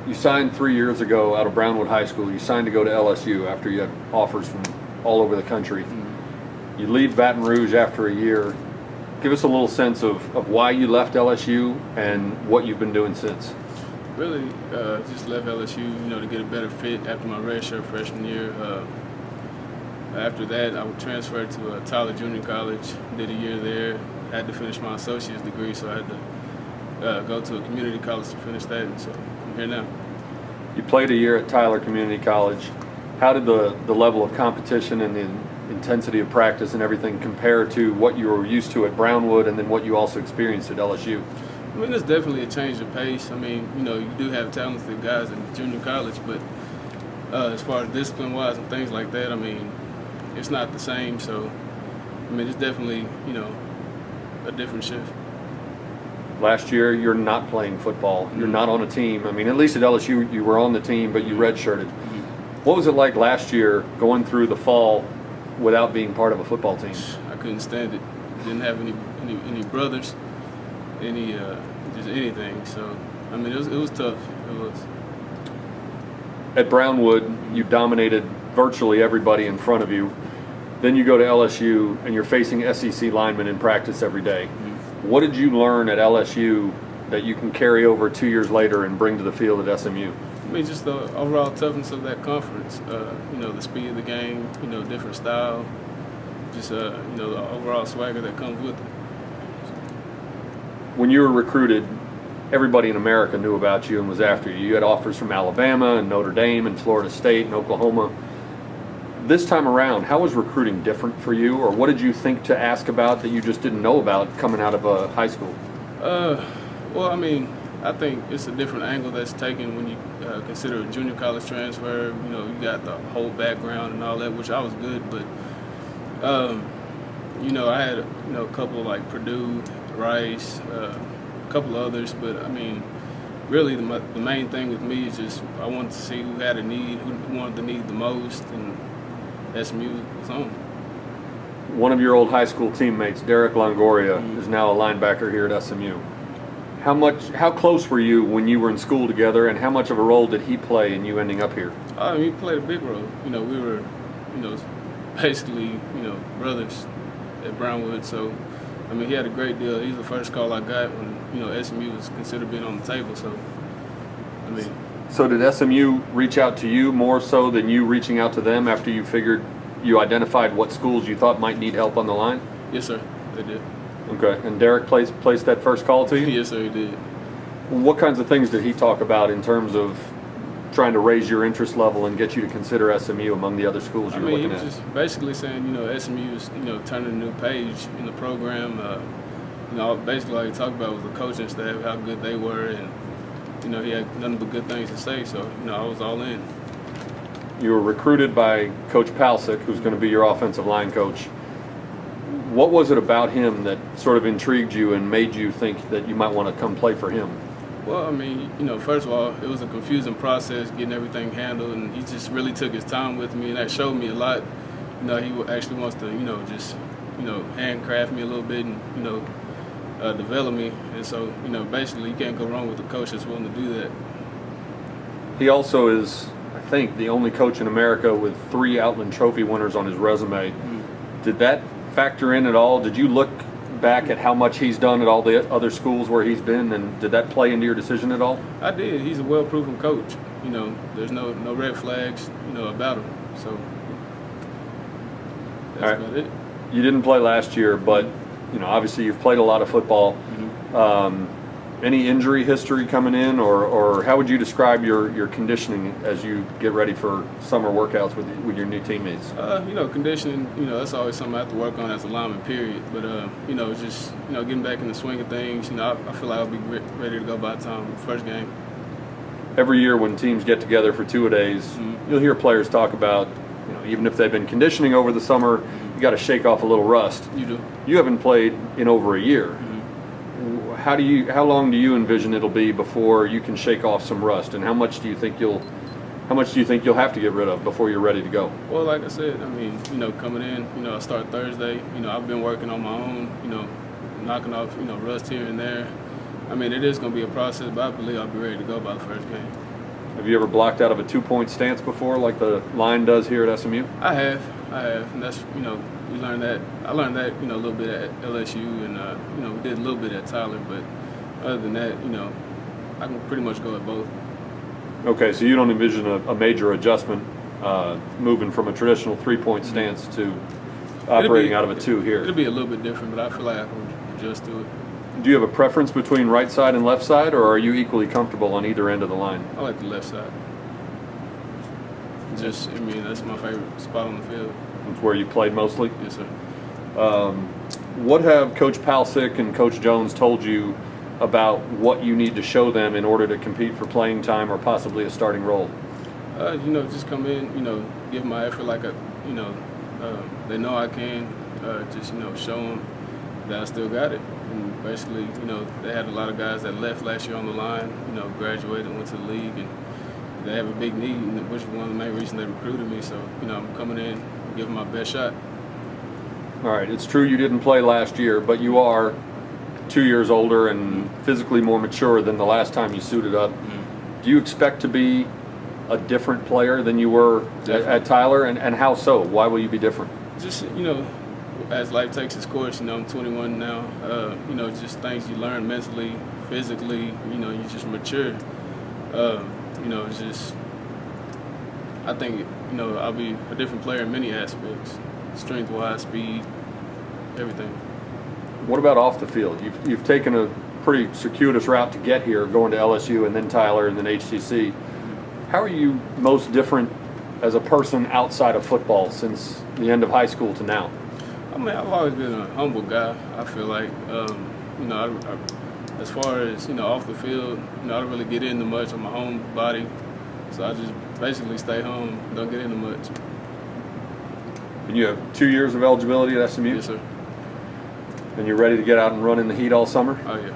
You signed 3 years ago out of Brownwood High School. You signed to go to LSU after you had offers from all over the country. Mm-hmm. You leave Baton Rouge after a year. Give us a little sense of why you left LSU and what you've been doing since. Really, just left LSU, to get a better fit after my redshirt freshman year. After that, I transferred to Tyler Junior College, did a year there, had to finish my associate's degree, so I had to go to a community college to finish that, and so I'm here now. You played a year at Tyler Community College. How did the level of competition and the intensity of practice and everything compare to what you were used to at Brownwood and then what you also experienced at LSU? I mean, it's definitely a change of pace. I mean, you do have talented guys in junior college, but as far as discipline-wise and things like that, I mean, it's not the same. So, I mean, it's definitely, a different shift. Last year, you're not playing football. You're not on a team. I mean, at least at LSU, you were on the team, but you redshirted. Mm-hmm. What was it like last year going through the fall without being part of a football team? I couldn't stand it. Didn't have any brothers, just anything. So, I mean, it was tough. It was. At Brownwood, you dominated virtually everybody in front of you. Then you go to LSU, and you're facing SEC linemen in practice every day. Mm-hmm. What did you learn at LSU that you can carry over 2 years later and bring to the field at SMU? I mean, just the overall toughness of that conference. The speed of the game. Different style. Just the overall swagger that comes with it. When you were recruited, everybody in America knew about you and was after you. You had offers from Alabama and Notre Dame and Florida State and Oklahoma. This time around, how was recruiting different for you, or what did you think to ask about that you just didn't know about coming out of high school? Well, I mean, I think it's a different angle that's taken when you consider a junior college transfer. You got the whole background and all that, which I was good, but I had a couple like Purdue, Rice, a couple others, but I mean, really the main thing with me is just I wanted to see who had a need, who wanted the need the most, and SMU was on. One of your old high school teammates, Derek Longoria, is now a linebacker here at SMU. How close were you when you were in school together, and how much of a role did he play in you ending up here? He played a big role. We were, basically, brothers at Brownwood. So, I mean, he had a great deal. He was the first call I got when, SMU was considered being on the table. So, I mean. So did SMU reach out to you more so than you reaching out to them after you identified what schools you thought might need help on the line? Yes, sir. They did. Okay. And Derek placed that first call to you? Yes, sir, he did. What kinds of things did he talk about in terms of trying to raise your interest level and get you to consider SMU among the other schools you're looking at? He was just basically saying, SMU is, turning a new page in the program. Basically all he talked about was the coaching staff, how good they were, and he had nothing but good things to say, so, I was all in. You were recruited by Coach Palcic, who's going to be your offensive line coach. What was it about him that sort of intrigued you and made you think that you might want to come play for him? Well, I mean, first of all, it was a confusing process getting everything handled, and he just really took his time with me, and that showed me a lot. He actually wants to, just, handcraft me a little bit and, develop me. And so, basically you can't go wrong with a coach that's willing to do that. He also is, I think, the only coach in America with 3 Outland Trophy winners on his resume. Mm-hmm. Did that factor in at all? Did you look back at how much he's done at all the other schools where he's been, and did that play into your decision at all? I did. He's a well-proven coach. There's no red flags, about him. So that's about it. You didn't play last year, but obviously you've played a lot of football. Mm-hmm. Any injury history coming in, or how would you describe your conditioning as you get ready for summer workouts with your new teammates? Conditioning, that's always something I have to work on as a lineman, period. But, just, getting back in the swing of things, I feel like I'll be ready to go by the time first game. Every year when teams get together for two-a-days, mm-hmm. you'll hear players talk about, even if they've been conditioning over the summer, you got to shake off a little rust. You do. You haven't played in over a year. Mm-hmm. How long do you envision it'll be before you can shake off some rust, and how much do you think you'll have to get rid of before you're ready to go? Well, like I said, I mean, coming in, I start Thursday. I've been working on my own, knocking off, rust here and there. I mean, it is going to be a process, but I believe I'll be ready to go by the first game. Have you ever blocked out of a 2-point stance before, like the line does here at SMU? I have, and that's we learned that. I learned that a little bit at LSU, and we did a little bit at Tyler, but other than that, I can pretty much go at both. Okay, so you don't envision a major adjustment moving from a traditional 3-point stance to operating out of a 2 here. It'll be a little bit different, but I feel like I can adjust to it. Do you have a preference between right side and left side, or are you equally comfortable on either end of the line? I like the left side. That's my favorite spot on the field. It's where you played mostly? Yes, sir. What have Coach Palcic and Coach Jones told you about what you need to show them in order to compete for playing time or possibly a starting role? Just come in, give my effort like they know I can. Show them that I still got it. And basically, they had a lot of guys that left last year on the line, graduated and went to the league, and they have a big need, which is one of the main reasons they recruited me. So, I'm coming in and giving my best shot. All right, it's true you didn't play last year, but you are 2 years older and physically more mature than the last time you suited up. Do you expect to be a different player than you were at Tyler, and how so? Why will you be different? Just, as life takes its course, I'm 21 now, just things you learn mentally, physically, you just mature. I think, I'll be a different player in many aspects, strength-wise, speed, everything. What about off the field? You've taken a pretty circuitous route to get here, going to LSU and then Tyler and then HCC. How are you most different as a person outside of football since the end of high school to now? I've always been a humble guy. I feel like, as far as, off the field, I don't really get into much on my home body. So I just basically stay home, don't get into much. And you have 2 years of eligibility at SMU? Yes, sir. And you're ready to get out and run in the heat all summer? Oh, yeah.